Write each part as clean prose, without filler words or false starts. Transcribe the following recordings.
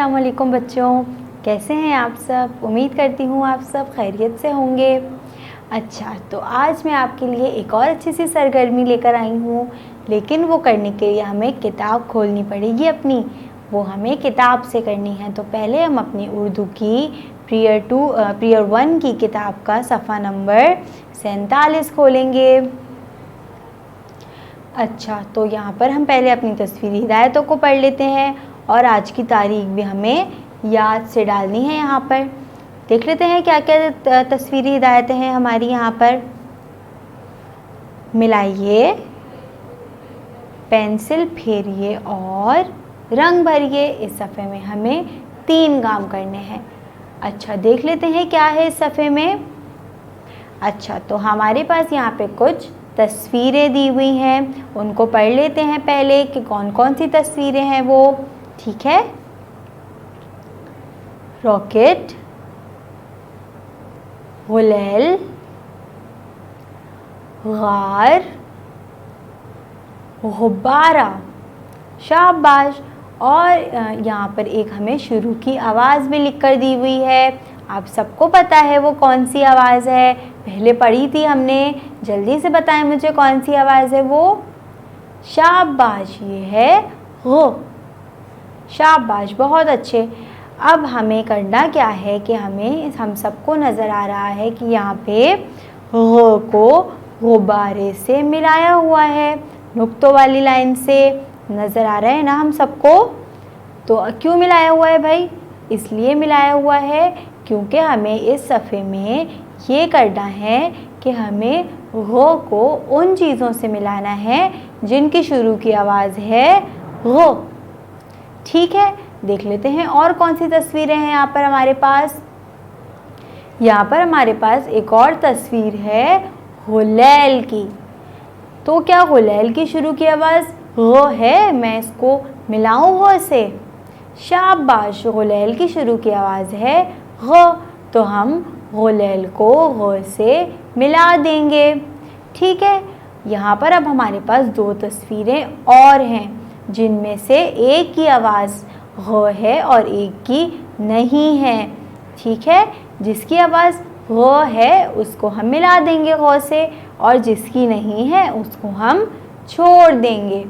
अस्सलाम वालेकुम बच्चों, कैसे हैं आप सब। उम्मीद करती हूँ आप सब खैरियत से होंगे। अच्छा, तो आज मैं आपके लिए एक और अच्छी सी सरगर्मी लेकर आई हूँ, लेकिन वो करने के लिए हमें किताब खोलनी पड़ेगी अपनी। वो हमें किताब से करनी है। तो पहले हम अपनी उर्दू की पीरियड 1 की किताब का सफ़ा नंबर 47 खोलेंगे। अच्छा, तो यहाँ पर हम पहले अपनी तस्वीरी हिदायतों को पढ़ लेते हैं और आज की तारीख भी हमें याद से डालनी है। यहाँ पर देख लेते हैं क्या क्या तस्वीरी हिदायतें हैं हमारी। यहाँ पर मिलाइए, पेंसिल फेरिए और रंग भरिए। इस सफ़े में हमें 3 काम करने हैं। अच्छा, देख लेते हैं क्या है इस सफ़े में। अच्छा, तो हमारे पास यहाँ पे कुछ तस्वीरें दी हुई हैं, उनको पढ़ लेते हैं पहले कि कौन कौन सी तस्वीरें हैं वो। ठीक है, रॉकेट, गुलेल, गार, गुब्बारा, शाबाश। और यहाँ पर एक हमें शुरू की आवाज़ भी लिख कर दी हुई है। आप सबको पता है वो कौन सी आवाज़ है, पहले पढ़ी थी हमने। जल्दी से बताएं मुझे कौन सी आवाज़ है वो। शाबाश, ये है गो। शाबाश, बहुत अच्छे। अब हमें करना क्या है कि हम सबको नज़र आ रहा है कि यहाँ पे गो को गुब्बारे से मिलाया हुआ है, नुक्तों वाली लाइन से। नज़र आ रहा है ना हम सबको। तो क्यों मिलाया हुआ है भाई? इसलिए मिलाया हुआ है क्योंकि हमें इस सफ़े में ये करना है कि हमें गो को उन चीज़ों से मिलाना है जिनकी शुरू की आवाज़ है गो। ठीक है, देख लेते हैं और कौन सी तस्वीरें हैं यहाँ पर हमारे पास। यहाँ पर हमारे पास एक और तस्वीर है गुलेल की। तो क्या गुलेल की शुरू की आवाज़ गो है? मैं इसको मिलाऊं गो से? शाबाश, गुलेल की शुरू की आवाज़ है गो, तो हम गुलेल को गो से मिला देंगे। ठीक है, यहाँ पर अब हमारे पास 2 तस्वीरें और हैं जिनमें से एक की आवाज़ गो है और एक की नहीं है। ठीक है, जिसकी आवाज़ गो है उसको हम मिला देंगे गो से, और जिसकी नहीं है उसको हम छोड़ देंगे।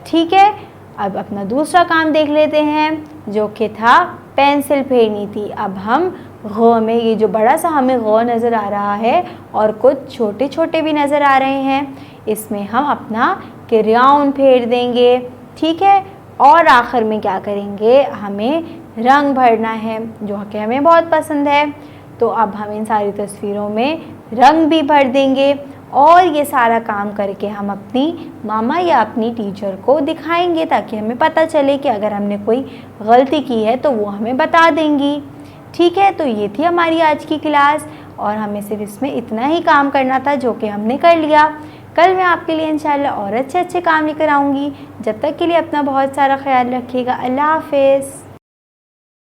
ठीक है, अब अपना दूसरा काम देख लेते हैं जो कि था पेंसिल फेरनी थी। अब हम गो में, ये जो बड़ा सा हमें गो नज़र आ रहा है और कुछ छोटे छोटे भी नज़र आ रहे हैं, इसमें हम अपना क्रेयॉन फेर देंगे। ठीक है, और आखिर में क्या करेंगे, हमें रंग भरना है जो कि हमें बहुत पसंद है। तो अब हम इन सारी तस्वीरों में रंग भी भर देंगे और ये सारा काम करके हम अपनी मामा या अपनी टीचर को दिखाएंगे ताकि हमें पता चले कि अगर हमने कोई गलती की है तो वो हमें बता देंगी। ठीक है, तो ये थी हमारी आज की क्लास और हमें सिर्फ इसमें इतना ही काम करना था जो कि हमने कर लिया। कल मैं आपके लिए इंशाल्लाह और अच्छे अच्छे काम लेकर आऊँगी। जब तक के लिए अपना बहुत सारा ख्याल रखिएगा। अल्लाह हाफ़िज़।